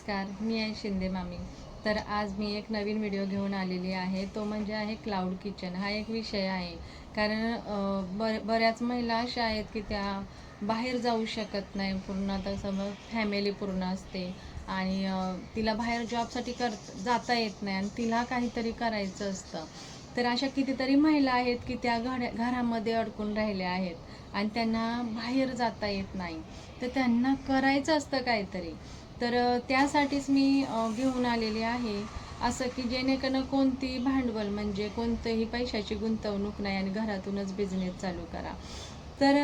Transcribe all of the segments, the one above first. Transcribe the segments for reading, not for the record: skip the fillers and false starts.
नमस्कार, मी आहे शिंदे मामी. तर आज मी एक नवीन व्हिडिओ घेऊन आलेली आहे. तो म्हणजे आहे क्लाउड किचन. हा एक विषय आहे. कारण बऱ्याच महिला अशा आहेत की त्या बाहेर जाऊ शकत नाही. पूर्ण आता समज फॅमिली पूर्ण असते आणि तिला बाहेर जॉबसाठी जाता येत नाही आणि तिला काहीतरी करायचं असतं. तर अशा कितीतरी महिला आहेत की त्या घरामध्ये अडकून राहिल्या आहेत आणि त्यांना बाहेर जाता येत नाही. तर त्यांना करायचं असतं काहीतरी. तर त्यासाठीच मी घेऊन आलेली आहे. असं की जेणेकरून कोणती भांडवल म्हणजे कोणतंही पैशाची गुंतवणूक नाही आणि घरातूनच बिझनेस चालू करा. तर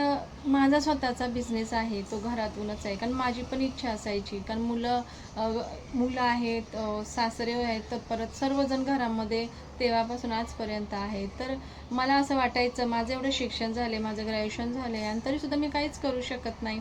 माझा स्वतःचा बिझनेस आहे, तो घरातूनच आहे. कारण माझी पण इच्छा असायची, कारण मुलं आहेत, सासरे आहेत, तर परत सर्वजण घरामध्ये तेव्हापासून आजपर्यंत आहेत. तर मला असं वाटायचं माझं एवढं शिक्षण झाले, माझं ग्रॅज्युएशन झालं आहे आणि तरीसुद्धा मी काहीच करू शकत नाही.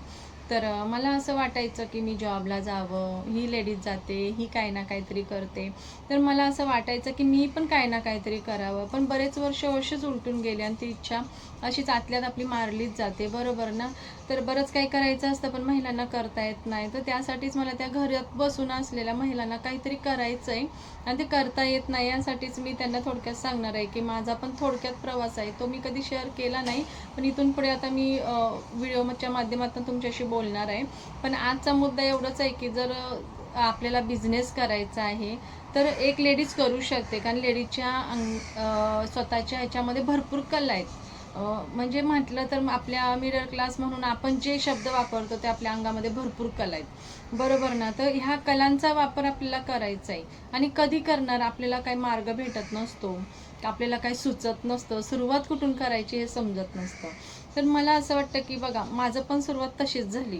तर मला असं वाटायचं की मी जॉबला जावं, ही लेडीज जाते, ही काही ना काहीतरी करते. तर मला असं वाटायचं की मी पण काही ना काहीतरी करावं. पण बरेच वर्षच उलटून गेले आणि ती इच्छा अशीच आतल्यात आपली मारलीच जाते, बरोबर ना? तर बरंच काही करायचं असतं पण महिलांना करता येत नाही. तर त्यासाठीच मला त्या घरात बसून असलेल्या महिलांना काहीतरी करायचं आहे आणि ते करता येत नाही. यासाठीच मी त्यांना थोडक्यात सांगणार आहे की माझा पण थोडक्यात प्रवास आहे, तो मी कधी शेअर केला नाही. पण इथून पुढे आता मी व्हिडिओच्या माध्यमातून तुमच्याशी बोलणार आहे. पण आजचा मुद्दा एवढंच आहे की जर आपल्याला बिझनेस करायचा आहे तर एक लेडीज करू शकते. कारण लेडीजच्या स्वतःच्या ह्याच्यामध्ये भरपूर कला आहेत. म्हणजे म्हटलं तर आपल्या मिडल क्लास म्हणून आपण जे शब्द वापरतो ते आपल्या अंगामध्ये भरपूर कला आहेत, बरोबर ना? तर ह्या कलांचा वापर आपल्याला करायचा आहे. आणि कधी करणार, आपल्याला काही मार्ग भेटत नसतो, आपल्याला काही सुचत नसतं, सुरुवात कुठून करायची हे समजत नसतं. तर मला असं वाटतं की बघा, माझं पण सुरुवात तशीच झाली.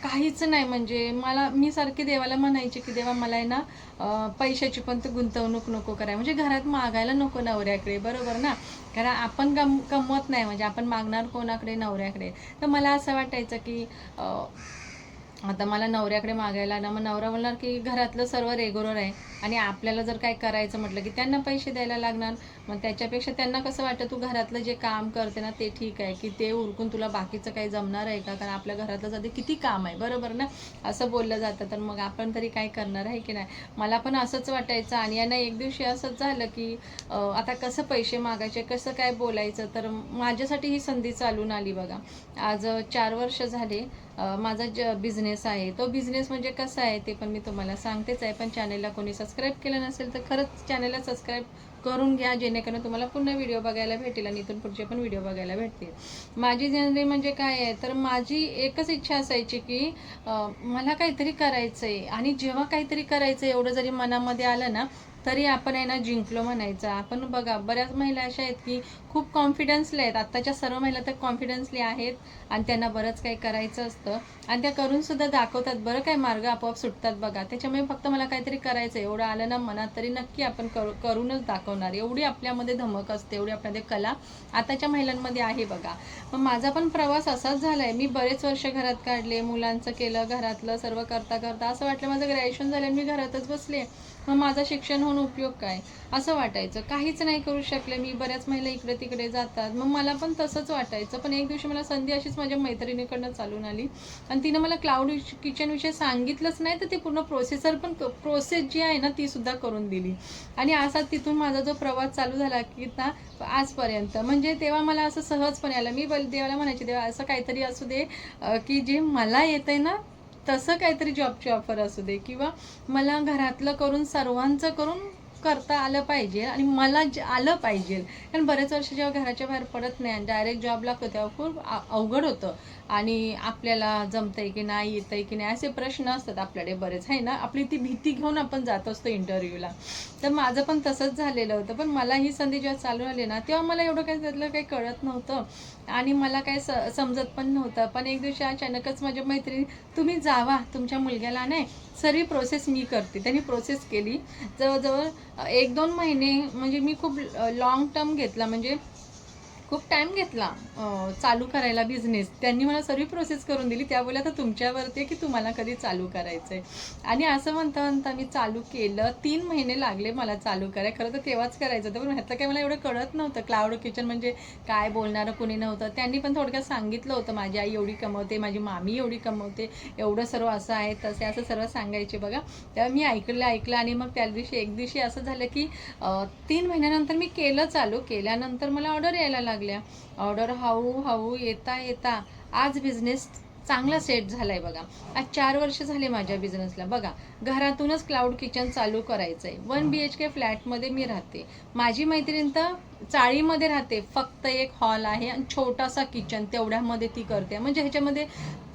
काहीच नाही. म्हणजे मी सारखी देवाला म्हणायची की देवा मला आहे ना पैशाची पण ते गुंतवणूक नको करायला, म्हणजे घरात मागायला नको नवऱ्याकडे, बरोबर ना? कारण आपण कमवत नाही, म्हणजे आपण मागणार कोणाकडे? नवऱ्याकडे. तर मला असं वाटायचं की आता मला नवऱ्याकडे मागायला ना, मग नवरा बोलणार की घरातलं सर्व रेग्युलर आहे आणि आपल्याला जर काय करायचं म्हटलं की त्यांना पैसे द्यायला लागणार. मग त्याच्यापेक्षा त्यांना कसं वाटतं, तू घरातलं जे काम करते ना ते ठीक आहे, की ते उरकून तुला बाकीचं काही जमणार आहे का? कारण आपल्या घरातलं सध्या किती काम आहे, बरोबर ना? असं बोललं जातं. तर मग आपण तरी काय करणार आहे की नाही? मला पण असंच वाटायचं. आणि यांना एक दिवशी असंच झालं की आता कसं पैसे मागायचे, कसं काय बोलायचं. तर माझ्यासाठी ही संधी चालून आली बघा. आज 4 वर्ष झाले माझा बिझनेस आहे. तो बिझनेस म्हणजे कसा आहे ते पण मी तुम्हाला सांगतेच आहे. पण चॅनलला कोणी सबस्क्राईब केलं नसेल तर खरंच चॅनलला सबस्क्राईब करून घ्या, जेणेकरून तुम्हाला पुन्हा व्हिडिओ बघायला भेटेल आणि इथून पुढचे पण व्हिडिओ बघायला भेटतील. माझी जनरी म्हणजे काय आहे, तर माझी एकच इच्छा असायची की मला काहीतरी करायचं आहे. आणि जेव्हा काहीतरी करायचं एवढं जरी मनामध्ये आलं ना, तरी आपण आहे ना जिंकलो म्हणायचं. आपण बघा, बऱ्याच महिला अशा आहेत की खूप कॉन्फिडन्सली आहेत. आत्ताच्या सर्व महिला तर कॉन्फिडन्सली आहेत आणि त्यांना बरंच काही करायचं असतं आणि त्या करून सुद्धा दाखवतात. बरं काय मार्ग आपोआप सुटतात बघा. त्याच्यामुळे फक्त मला काहीतरी करायचं एवढं आलं ना मनात, तरी नक्की आपण करूनच दाखवणार. एवढी आपल्यामध्ये धमक असते, एवढी आपल्यामध्ये कला आताच्या महिलांमध्ये आहे बघा. मग माझा पण प्रवास असाच झालाय. मी बरेच वर्ष घरात काढले, मुलांचं केलं, घरातलं सर्व करता करता असं वाटलं माझं ग्रॅज्युएशन झालं आणि मी घरातच बसले, मग माझं शिक्षण होऊन उपयोग काय, असं वाटायचं. काहीच नाही करू शकले मी. बऱ्याच महिला इकडे तिकडे जातात, मग मला पण तसंच वाटायचं. पण एक दिवशी मला संधी अशीच माझ्या मैत्रिणीकडनं चालून आली आणि तिनं मला क्लाउड किचन विषयी सांगितलंच नाही, तर ती पूर्ण प्रोसेस जी आहे ना ती सुद्धा करून दिली. आणि असा तिथून माझा जो प्रवास चालू झाला की ना आजपर्यंत, म्हणजे तेव्हा मला असं सहजपणे आलं. मी देवाला म्हणायचे, देवा असं काहीतरी असू दे की जे मला येतंय ना तसं काहीतरी जॉबची ऑफर असू दे, किंवा मला घरातलं करून सर्वांचं करून करता आलं पाहिजे आणि मला आलं पाहिजे. कारण बरेच वर्ष जेव्हा घराच्या बाहेर पडत नाही आणि डायरेक्ट जॉब लागतो तेव्हा खूप अवघड होतं. आणि आपल्याला जमतंय की नाही, येतंय की नाही, असे प्रश्न असतात आपल्याकडे बरेच, आहे ना? आपली ती भीती घेऊन आपण जात असतो इंटरव्ह्यूला. तर माझं पण तसंच झालेलं होतं. पण मला ही संधी जेव्हा चालू आली ना, तेव्हा मला एवढं काही त्यातलं काही कळत नव्हतं आणि मला काही समजत पण नव्हतं. पण एक दिवशी अचानकच माझ्या मैत्रिणी, तुम्ही जावा तुमच्या मुलग्याला, नाही सर्व प्रोसेस मी करते. त्यांनी प्रोसेस केली. जवळजवळ 1-2 महिने, म्हणजे मी खूप लॉंग टर्म घेतला. म्हणजे खूप टाईम घेतला चालू करायला बिझनेस. त्यांनी मला सर्व प्रोसेस करून दिली. त्या बोलल्या, "आता तुमच्यावरती आहे की तुम्हाला कधी चालू करायचं आहे." आणि असं म्हणता म्हणता मी चालू केलं. 3 महिने लागले मला चालू करायला. खरं तर तेव्हाच करायचं होतं, पण ह्यातलं काही मला एवढं कळत नव्हतं. क्लाउड किचन म्हणजे काय, बोलणारं कोणी नव्हतं. त्यांनी पण थोडक्यात सांगितलं होतं, माझी आई एवढी कमवते, माझी मामी एवढी कमवते, एवढं सर्व असं आहे, तसे असं सर्व सांगायचे बघा. तेव्हा मी ऐकलं आणि मग त्या दिवशी एक दिवशी असं झालं की 3 महिन्यानंतर मी केलं चालू. केल्यानंतर मला ऑर्डर यायला लागल्या. ऑर्डर हळूहळू येता येता आज बिझनेस चांगला सेट झालाय बघा. आज 4 वर्ष झाले माझ्या बिझनेसला. बघा, घरातूनच क्लाउड किचन चालू करायचंय. 1 BHK फ्लॅटमध्ये मी राहते. माझी मैत्रीण तर चाळीमध्ये राहते. फक्त एक हॉल आहे आणि छोटासा किचन, तेवढ्यामध्ये ती करते. म्हणजे ह्याच्यामध्ये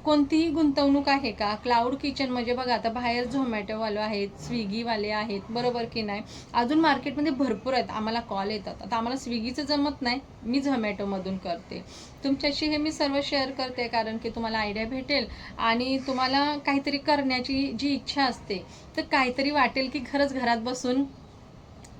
कोणतीही गुंतवणूक आहे का? क्लाउड किचन म्हणजे बघा, आता बाहेर झोमॅटोवाले आहेत, स्विगीवाले आहेत, बरोबर की नाही? अजून मार्केटमध्ये भरपूर आहेत. आम्हाला कॉल येतात. आता आम्हाला स्विगीचं जमत नाही, मी झोमॅटोमधून करते. तुमच्याशी हे मी सर्व शेअर करते, कारण की तुम्हाला आयडिया भेटेल आणि तुम्हाला काहीतरी करण्याची जी इच्छा असते, तर काहीतरी वाटेल की खरंच घरात बसून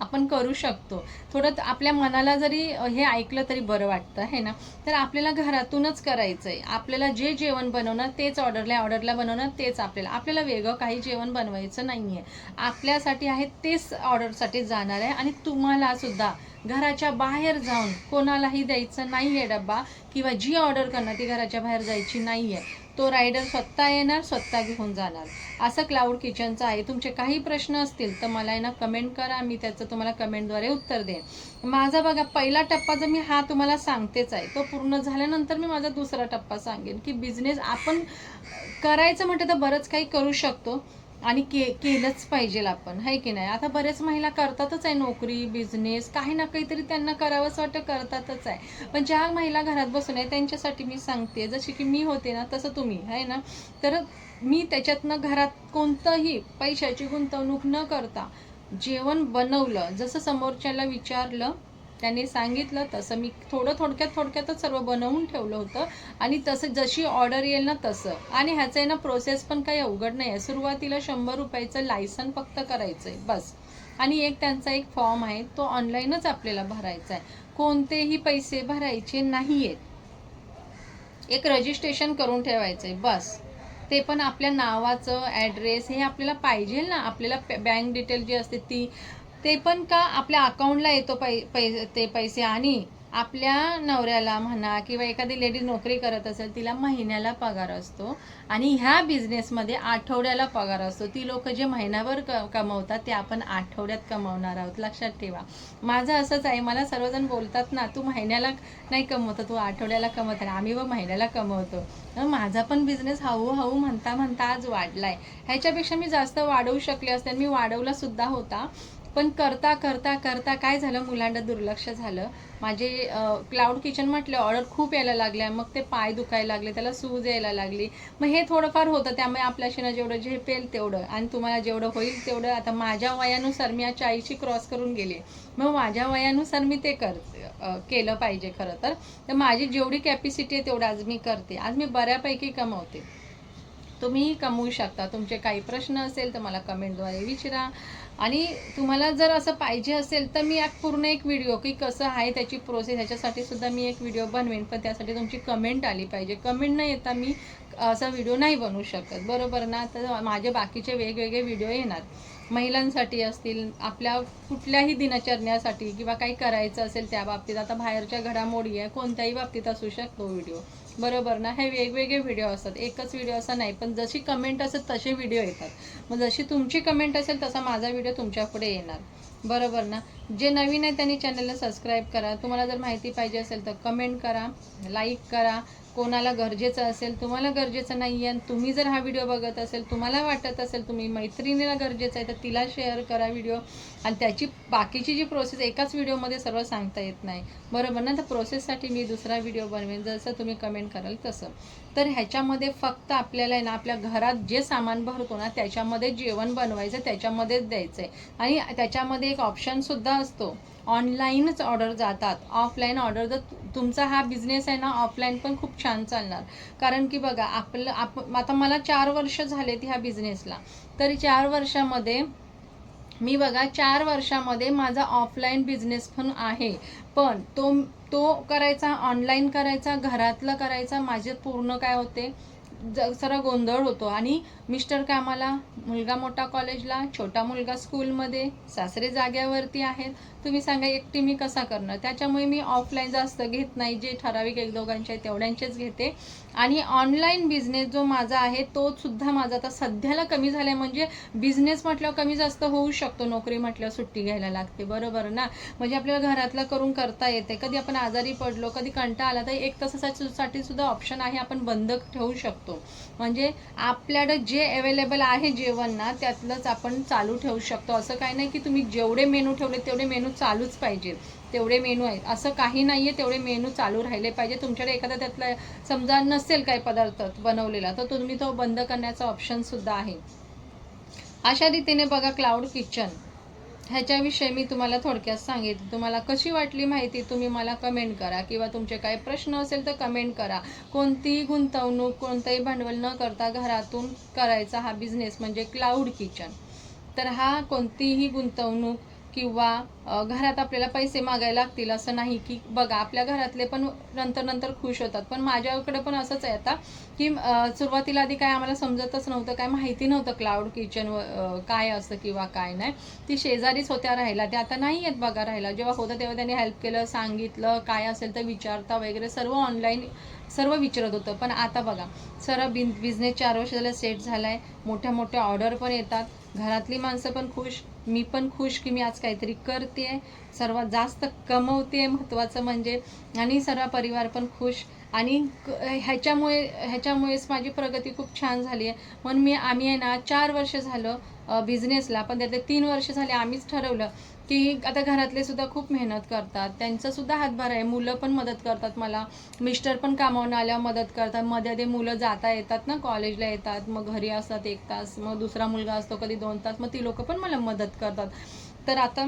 आपण करू शकतो. थोडं आपल्या मनाला जरी हे ऐकलं तरी बरं वाटतं आहे ना. तर आपल्याला घरातूनच करायचं आहे. आपल्याला जे जेवण बनवणार तेच ऑर्डरला बनवणार तेच आपल्याला वेगळं काही जेवण बनवायचं नाही आहे. आपल्यासाठी आहे तेच ऑर्डरसाठी जाणार आहे आणि तुम्हाला सुद्धा घराच्या बाहेर जाऊन कोणालाही द्यायचं नाही आहे डब्बा, किंवा जी ऑर्डर करणार ती घराच्या बाहेर जायची नाही आहे. तो रायडर स्वतः येणार, स्वतः घेऊन जाणार. असं क्लाउड किचनचं आहे. तुमचे काही प्रश्न असतील तर मला आहे ना कमेंट करा, मी त्याचं तुम्हाला कमेंटद्वारे उत्तर देईन. माझा बघा पहिला टप्पा जर मी हा तुम्हाला सांगतेच आहे, तो पूर्ण झाल्यानंतर मी माझा दुसरा टप्पा सांगेन की बिझनेस आपण करायचं म्हटलं तर बरंच काही करू शकतो आणि केलंच पाहिजे आपण, आहे की नाही. आता बरेच महिला करतातच आहे नोकरी, बिझनेस, काही ना काहीतरी त्यांना करावंच वाटतं, करतातच आहे. पण ज्या महिला घरात बसून आहे त्यांच्यासाठी मी सांगते, जशी की मी होते ना तसं तुम्ही आहे ना. तर मी त्याच्यातनं घरात कोणतंही पैशाची गुंतवणूक न करता जेवण बनवलं. जसं समोरच्याला विचारलं, त्यांनी सांगितलं तसं मी थोडक्यातच सर्व बनवून ठेवलं होतं. आणि तसं जशी ऑर्डर येईल ना तसं. आणि ह्याचं आहे ना प्रोसेस पण काही अवघड नाही आहे. सुरुवातीला 100 रुपयाचं लायसन फक्त करायचं आहे बस. आणि एक त्यांचा एक फॉर्म आहे, तो ऑनलाईनच आपल्याला भरायचा आहे. कोणतेही पैसे भरायचे नाही आहेत. एक रजिस्ट्रेशन करून ठेवायचं आहे बस. ते पण आपल्या नावाचं, ॲड्रेस हे आपल्याला पाहिजे ना. आपल्याला बँक डिटेल जी असते ती, ते पण का आपल्या अकाउंटला येतो ते पैसे. आणि आपल्या नवऱ्याला म्हणा किंवा एखादी लेडी नोकरी करत असेल तिला महिन्याला पगार असतो आणि ह्या बिझनेसमध्ये आठवड्याला पगार असतो. ती लोक जे महिनाभर कमवतात ते आपण आठवड्यात कमवणार आहोत, लक्षात ठेवा. माझं असंच आहे. मला सर्वजण बोलतात ना, तू महिन्याला नाही कमवत, तू आठवड्याला कमवत. आम्ही व महिन्याला कमवतो. माझा पण बिझनेस हळूहळू म्हणता म्हणता आज वाढलाय. ह्याच्यापेक्षा मी जास्त वाढवू शकले असते, मी वाढवला सुद्धा होता. पण करता करता करता काय झालं, मुलांना दुर्लक्ष झालं. माझे क्लाउड किचन म्हटलं ऑर्डर खूप यायला लागल्या, मग ते पाय दुखायला लागले, त्याला सूज यायला लागली. मग हे थोडंफार होतं, त्यामुळे आपल्याशी ना जेवढं झेपेल तेवढं आणि तुम्हाला जेवढं होईल तेवढं. आता माझ्या वयानुसार मी आज 40शी क्रॉस करून गेले, मग माझ्या वयानुसार मी ते केलं पाहिजे खरं तर माझी जेवढी कॅपॅसिटी आहे तेवढं आज मी करते. आज मी बऱ्यापैकी कमवते. तुम्हीही कमवू शकता. तुमचे काही प्रश्न असेल तर मला कमेंटद्वारे विचारा. आणि तुम्हाला जर असं पाहिजे असेल तर मी पूर्ण एक व्हिडिओ की कसं आहे त्याची प्रोसेस, ह्याच्यासाठी सुद्धा मी एक व्हिडिओ बनवेन. पण त्यासाठी तुमची कमेंट आली पाहिजे. कमेंट न येता मी असा व्हिडिओ नाही बनवू शकत, बरोबर ना. तर माझे बाकीचे वेगवेगळे व्हिडिओ येणार, महिलांसाठी असतील, आपल्या कुठल्याही दिनचर्यासाठी किंवा काही करायचं असेल त्या बाबतीत. आता बाहेरच्या घडामोडी आहे, कोणत्याही बाबतीत असू शकतो व्हिडिओ, बरोबर ना. हे वेगवेगळे व्हिडिओ असतात, एकच व्हिडिओ असा नाही. पण जशी कमेंट असेल तसे व्हिडिओ येतात. मग जशी तुमची कमेंट असेल तसा माझा व्हिडिओ तुमच्या पुढे येणार, बरोबर ना. जे नवीन आहे त्यांनी चॅनलला सबस्क्राईब करा. तुम्हाला जर माहिती पाहिजे असेल तर कमेंट करा, लाईक करा. कोणाला गरजेचं असेल, तुम्हाला गरजेचं नाही आहे, आणि तुम्ही जर हा व्हिडिओ बघत असेल, तुम्हाला वाटत असेल तुम्ही मैत्रिणीला गरजेचं आहे, तर तिला शेअर करा व्हिडिओ. आणि त्याची बाकीची जी प्रोसेस एकाच व्हिडिओमध्ये सर्व सांगता येत नाही, बरोबर ना. तर प्रोसेससाठी मी दुसरा व्हिडिओ बनवेन, जसं तुम्ही कमेंट कराल तसं. तर ह्याच्यामध्ये फक्त आपल्याला आहे ना आपल्या घरात जे सामान भरतो ना त्याच्यामध्ये जेवण बनवायचं, त्याच्यामध्येच द्यायचं आहे. आणि त्याच्यामध्ये एक ऑप्शनसुद्धा असतो, ऑनलाईनच ऑर्डर जातात. ऑफलाईन ऑर्डर जर तुमचा हा बिझनेस आहे ना, ऑफलाईन पण खूप छान चालणार. कारण की बघा, आता मला 4 वर्ष झालेत ह्या बिझनेसला. तरी 4 वर्षामध्ये मी बघा 4 वर्षामध्ये माझा ऑफलाईन बिझनेस पण आहे, पण तो करायचा, ऑनलाईन करायचा, घरातलं करायचा, माझे पूर्ण काय होते सर्व गोंधळ होतो. आणि मिस्टर कामाला, मुलगा मोठा कॉलेजला, छोटा मुलगा स्कूलमध्ये, सासरे जाग्यावरती आहेत. तुम्ही सांगा एकटी मी कसा करणार? त्याच्यामुळे मी ऑफलाईन जास्त घेत नाही, जे ठराविक एक दोघांचे तेवढ्यांचेच घेते. आणि ऑनलाईन बिझनेस जो माझा आहे तो सुद्धा माझा आता सध्याला कमी झाला आहे. म्हणजे बिझनेस म्हटल्यावर कमी जास्त होऊ शकतो, नोकरी म्हटल्यावर सुट्टी घ्यायला लागते, बरोबर ना? म्हणजे आपल्याला घरातलं करून करता येते. कधी आपण आजारी पडलो, कधी कंटाळा आला, तर 1 तासासाठी सुद्धा ऑप्शन आहे, आपण बंद ठेवू शकतो. म्हणजे आपल्याकडे जे अवेलेबल आहे जेवण ना, त्यातलंच आपण चालू ठेवू शकतो. असं काही नाही की तुम्ही जेवढे मेनू ठेवले तेवढे मेनू चालूच पाहिजे, तेवढे मेनू आहेत असं काही नाही आहे. तेवढे मेनू चालू राहिले पाहिजे. तुमच्याकडे एखादा त्यातला समजा नसेल काही पदार्थ बनवलेला, तर तुम्ही तो बंद करण्याचा ऑप्शन सुद्धा आहे. अशा रीतीने बघा क्लाउड किचन ह्याच्याविषयी मी तुम्हाला थोडक्यात सांगितलं. तुम्हाला कशी वाटली माहिती तुम्ही मला कमेंट करा, किंवा तुमचे काही प्रश्न असेल तर कमेंट करा. कोणतीही गुंतवणूक, कोणतंही भांडवल न करता घरातून करायचा हा बिझनेस म्हणजे क्लाउड किचन. तर हा कोणतीही गुंतवणूक किंवा घरात आपल्याला पैसे मागायला लागतील असं नाही. की बघा आपल्या घरातले पण नंतर खुश होतात, पण माझ्याकडे पण असंच आहे आता की सुरुवातीला आधी काय आम्हाला समजतच नव्हतं, काय माहिती नव्हतं क्लाउड किचन काय असतं किंवा काय नाही. ती शेजारीच होत्या राहायला, त्या आता नाही आहेत बघा राहायला. जेव्हा होतं तेव्हा त्यांनी हेल्प केलं, सांगितलं काय असेल तर विचारता वगैरे सर्व ऑनलाईन सर्व विचारत होतं. पण आता बघा सर्व बिझनेस 4 वर्ष झालं सेट झाला आहे. मोठ्या ऑर्डर पण येतात, घरातली माणसं पण खुश, मी पण खुश की मी आज काहीतरी करते आहे, सर्वात जास्त कमवते महत्त्वाचं म्हणजे, आणि सर्व परिवार पण खुश. आणि ह्याच्यामुळेच माझी प्रगती खूप छान झाली आहे. म्हणून आम्ही आहे ना 4 वर्ष झालं बिझनेसला, पण त्यातले 3 वर्ष झाले आम्हीच ठरवलं की आता घरातले सुद्धा खूप मेहनत करतात, त्यांचा सुद्धा हातभार आहे, मुलं पण मदत करतात मला, मिस्टर पण कामावून आल्यावर मदत करतात, मध्ये मुलं जाता येतात ना, कॉलेजला येतात, मग घरी असतात 1 तास, मग दुसरा मुलगा असतो कधी 2 तास, मग ती लोक पण मला मदत करतात. तर आता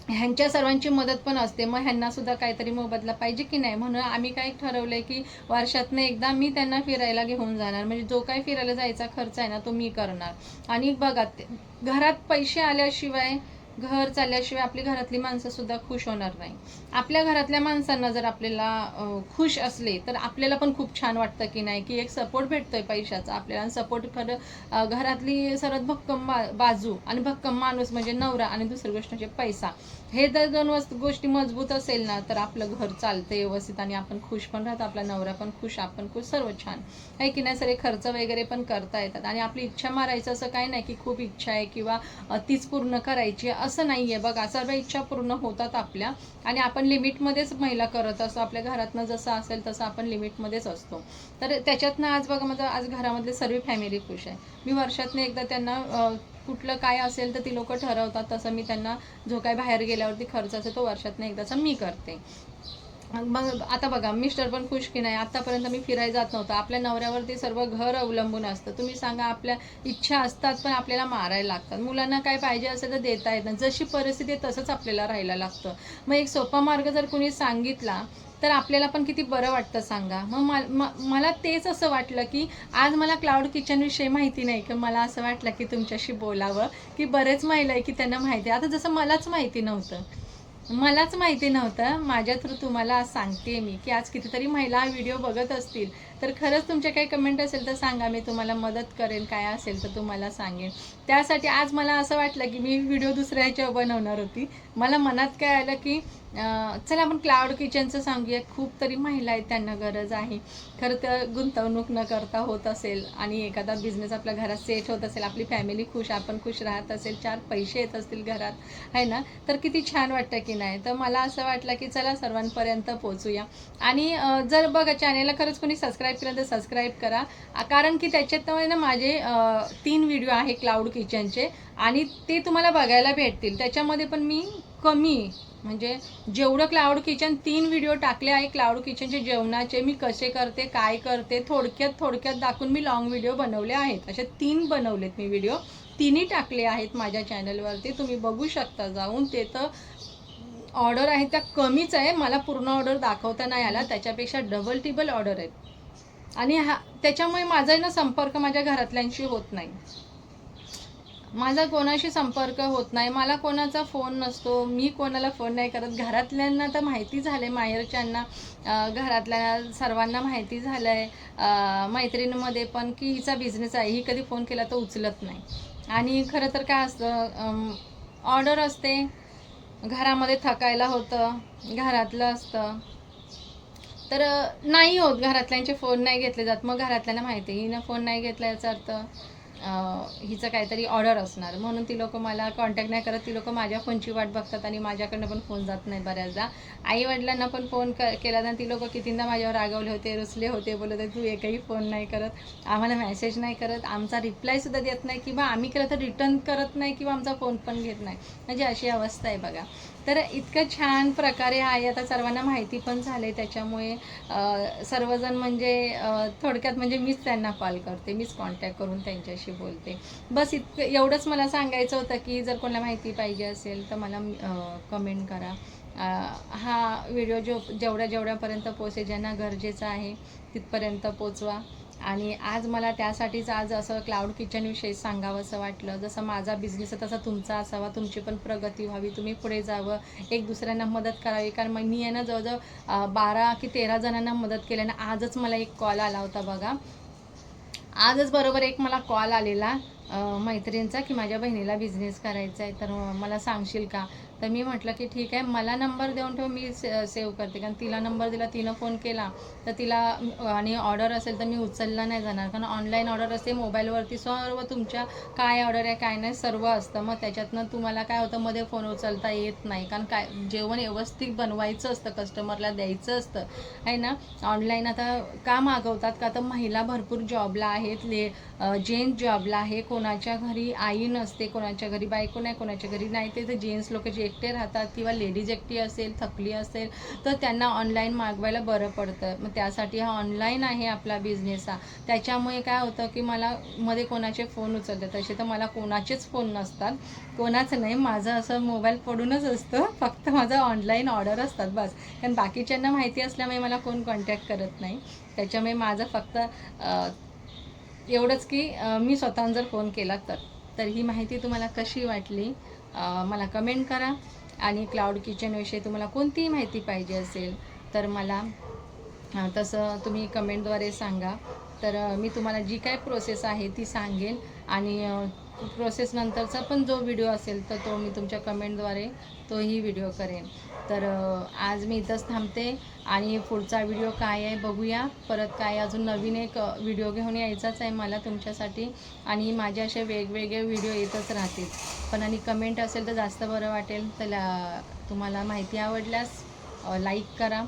ह्यांच्या सर्वांची मदत पण असते, मग ह्यांना सुद्धा काहीतरी मोबदला पाहिजे की नाही. म्हणून आम्ही काय ठरवलंय की वर्षातनं एकदा मी त्यांना फिरायला घेऊन जाणार. म्हणजे जो काही फिरायला जायचा खर्च आहे ना तो मी करणार. आणि बघा घरात पैसे आल्याशिवाय, घर चालल्याशिवाय आपली घरातली माणसं सुद्धा खुश होणार नाही. आपल्या घरातल्या माणसांना जर आपल्याला खुश असले तर आपल्याला पण खूप छान वाटतं की नाही, की एक सपोर्ट भेटतोय पैशाचा आपल्याला. सपोर्ट खरं घरातली सर्वात भक्कम बाजू आणि भक्कम माणूस म्हणजे नवरा, आणि दुसरी गोष्ट म्हणजे पैसा. हे जर 2 गोष्टी मजबूत असेल ना तर आपलं घर चालते व्यवस्थित, आणि आपण खुश पण राहतो, आपला नवरा पण खुश, आपण खुश, सर्व छान आहे की नाही. सगळे खर्च वगैरे पण करता येतात, आणि आपली इच्छा मारायचं असं काही नाही की खूप इच्छा आहे किंवा तीच पूर्ण करायची असं नाही आहे. बघा सर्व इच्छा पूर्ण होतात आपल्या, आणि आपण लिमिटमध्येच महिला करत असतो. आपल्या घरातनं जसं असेल तसं आपण लिमिटमध्येच असतो. तर त्याच्यातनं आज बघा माझं आज घरामधले सर्व फॅमिली खुश आहे. मी वर्षातनं एकदा त्यांना कुठलं काय असेल तर ती लोक ठरवतात, तसं मी त्यांना जो काय बाहेर गेल्यावरती खर्च असेल तो वर्षातनं एकदाचा मी करते. मग आता बघा मिस्टर पण खुश की नाही. आतापर्यंत मी फिरायला जात नव्हतं, आपल्या नवऱ्यावरती सर्व घर अवलंबून असतं. तुम्ही सांगा, आपल्या इच्छा असतात पण आपल्याला मारायला लागतात. मुलांना काय पाहिजे असेल तर देता येत नाही, जशी परिस्थिती आहे तसंच आपल्याला राहायला लागतं. मग एक सोपा मार्ग जर कुणी सांगितला तर आपल्याला पण किती बरं वाटतं सांगा. मग मला तेच असं वाटलं की आज मला क्लाउड किचनविषयी माहिती नाही, की मला असं वाटलं की तुमच्याशी बोलावं, की बरेच महिला आहे की त्यांना माहिती आहे. आता जसं मलाच माहिती नव्हतं, माझ्या थ्रू तुम्हाला आज सांगते मी की आज कितीतरी महिला हा व्हिडिओ बघत असतील, तर खरंच तुमचे काही कमेंट असेल तर सांगा, मी तुम्हाला मदत करेन, काय असेल तर तुम्हाला सांगेन. त्यासाठी आज मला असं वाटलं की मी व्हिडिओ दुसऱ्या ह्याच्यावर बनवणार होती. मला मनात काय आलं की चला आपण क्लाउड किचनचं सांगूया. खूप तरी महिला आहेत, त्यांना गरज आहे. खरं तर गुंतवणूक न करता होत असेल आणि एखादा बिझनेस आपल्या घरात सेट होत असेल, आपली फॅमिली खुश, आपण खुश राहत असेल, 4 पैसे येत असतील घरात, आहे ना, तर किती छान वाटतं की नाही. तर मला असं वाटलं की चला सर्वांपर्यंत पोहोचूया. आणि जर बघा चॅनेलला खरंच कोणी सबस्क्राईब केलं तर सबस्क्राईब करा, कारण की त्याच्यात ना माझे 3 व्हिडिओ आहे क्लाउड किचनचे, आणि ते तुम्हाला बघायला भेटतील. त्याच्यामध्ये पण मी कमी म्हणजे जेवढं क्लाउड किचन 3 व्हिडिओ टाकले आहे क्लाउड किचनचे जेवणाचे, मी कसे करते, काय करते, थोडक्यात दाखवून मी लॉंग व्हिडिओ बनवले आहेत. असे 3 बनवलेत मी व्हिडिओ, 3ही टाकले आहेत माझ्या चॅनलवरती. तुम्ही बघू शकता जाऊन. ते तर ऑर्डर आहे त्या कमीच आहे, मला पूर्ण ऑर्डर दाखवता नाही आला, त्याच्यापेक्षा डबल टिबल ऑर्डर आहेत. आणि त्याच्यामुळे माझा ना संपर्क माझ्या घरातल्यांशी होत नाही. माझा कोणाशी संपर्क होत नाही, मला कोणाचा फोन नसतो, मी कोणाला फोन नाही करत. घरातल्यांना तर माहिती झालं आहे, माहेरच्यांना, घरातल्या सर्वांना माहिती झालं आहे, मैत्रिणींमध्ये पण, की हिचा बिझनेस आहे. ही कधी फोन केला तर उचलत नाही. आणि खरं तर काय असतं, ऑर्डर असते, घरामध्ये थकायला होतं, घरातलं असतं, तर नाही होत, घरातल्यांचे फोन नाही घेतले जात. मग घरातल्यांना माहिती आहे हिनं फोन नाही घेतला, याचा अर्थ हिचं काहीतरी ऑर्डर असणार, म्हणून ती लोकं मला कॉन्टॅक्ट नाही करत. ती लोकं माझ्या फोनची वाट बघतात आणि माझ्याकडनं पण फोन जात नाही बऱ्याचदा. आईवडिलांना पण फोन केला तर ती लोकं कितींदा माझ्यावर रागवले होते, रुसले होते, बोलत होते तू एकही फोन नाही करत, आम्हाला मेसेज नाही करत, आमचा रिप्लायसुद्धा देत नाही, किंवा आम्ही केलं तर रिटर्न करत नाही, किंवा आमचा फोन पण घेत नाही. म्हणजे अशी अवस्था आहे बघा. तर इतकं छान प्रकारे आहे, आता सर्वांना माहिती पण झाले. त्याच्यामुळे सर्वजण म्हणजे थोडक्यात म्हणजे मीच त्यांना कॉल करते, मीच कॉन्टॅक्ट करून त्यांच्याशी बोलते. बस इतकं एवढंच मला सांगायचं होतं, की जर कोणाला माहिती पाहिजे असेल तर मला कमेंट करा. हा व्हिडिओ जेवढ्यापर्यंत पोचेल, ज्यांना गरजेचं आहे तिथपर्यंत पोचवा. आणि आज मला त्यासाठीच आज असं क्लाउड किचनविषयी सांगावंसं वाटलं. जसं माझा बिझनेस आहे तसा तुमचा असावा, तुमची पण प्रगती व्हावी, तुम्ही पुढे जावं, एक दुसऱ्यांना मदत करावी. कारण मग मी आहे ना जवळजवळ 12 की 13 जणांना मदत केली. आणि आजच मला एक कॉल आला होता बघा. आजच बरोबर एक मला कॉल आलेला मैत्रिणीचा, की माझ्या बहिणीला बिझनेस करायचा आहे, तर मला सांगशील का? तर मी म्हटलं की ठीक आहे, मला नंबर देऊन ठेव, मी सेव्ह करते. कारण तिला नंबर दिला, तिनं फोन केला तर तिला, आणि ऑर्डर असेल तर मी उचलला नाही जाणार, कारण ऑनलाईन ऑर्डर असते, मोबाईलवरती सर्व तुमच्या काय ऑर्डर आहे काय नाही सर्व असतं. मग त्याच्यातनं तुम्हाला काय होतं, मध्ये फोन उचलता येत नाही, कारण काय जेवण व्यवस्थित बनवायचं असतं, कस्टमरला द्यायचं असतं आहे ना. ऑनलाईन आता का मागवतात का, तर महिला भरपूर जॉबला आहेत, जेंट्स जॉबला आहे, कोणाच्या घरी आई नसते, कोणाच्या घरी बायको नाही, कोणाच्या घरी नाही, ते जेंट्स लोक जे एकटे राहतात, किंवा लेडीज एकटी असेल, थकली असेल, तर त्यांना ऑनलाईन मागवायला बरं पडतं. मग त्यासाठी हा ऑनलाईन आहे आपला बिझनेस हा. त्याच्यामुळे काय होतं, की मला मध्ये कोणाचे फोन उचलते, तसे तर मला कोणाचेच फोन नसतात, कोणाचं नाही, माझं असं मोबाईल पडूनच असतं, फक्त माझं ऑनलाईन ऑर्डर असतात बस. कारण बाकीच्यांना माहिती असल्यामुळे मला कोण कॉन्टॅक्ट करत नाही. त्याच्यामुळे माझं फक्त एवढंच, की मी स्वतःहून जर फोन केला तर ही माहिती तुम्हाला कशी वाटली मला कमेंट करा. आणि क्लाउड किचनविषयी तुम्हाला कोणतीही माहिती पाहिजे असेल तर मला तसं तुम्ही कमेंटद्वारे सांगा. तर मी तुम्हाला जी काय प्रोसेस आहे ती सांगेन. आणि प्रोसेस नंतरचा पण जो व्हिडिओ असेल तर तो मी तुमच्या कमेंटद्वारे तोही व्हिडिओ करेन. तर आज मी इथंच थांबते, आणि पुढचा व्हिडिओ काय आहे बघूया. परत काय अजून नवीन एक व्हिडिओ घेऊन यायचाच आहे मला तुमच्यासाठी. आणि माझे असे वेगवेगळे व्हिडिओ येतच राहतील. पण आणि कमेंट असेल तर जास्त बरं वाटेल. तर तुम्हाला माहिती आवडल्यास लाईक करा.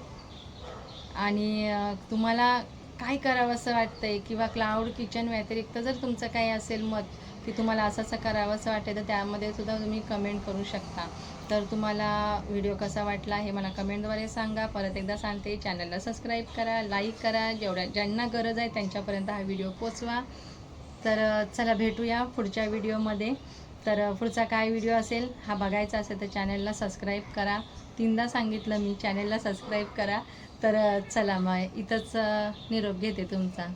आणि तुम्हाला काय करावंसं वाटतंय, किंवा क्लाउड किचन व्यतिरिक्त जर तुमचं काही असेल मत, की तुम्हाला असं करावंसं वाटतं, तर त्यामध्ये सुद्धा तुम्ही कमेंट करू शकता. तर तुम्हाला व्हिडिओ कसा वाटला हे मला कमेंटद्वारे सांगा. परत एकदा सांगते, चॅनलला सबस्क्राईब करा, लाईक करा, ज्यांना गरज आहे त्यांच्यापर्यंत हा व्हिडिओ पोचवा. तर चला भेटूया पुढच्या व्हिडिओमध्ये. तर पुढचा काय व्हिडिओ असेल हा बघायचा असेल तर चॅनलला सबस्क्राईब करा. 3दा सांगितलं मी, चॅनलला सबस्क्राईब करा. तर चला मग इथंच निरोप घेते तुमचा.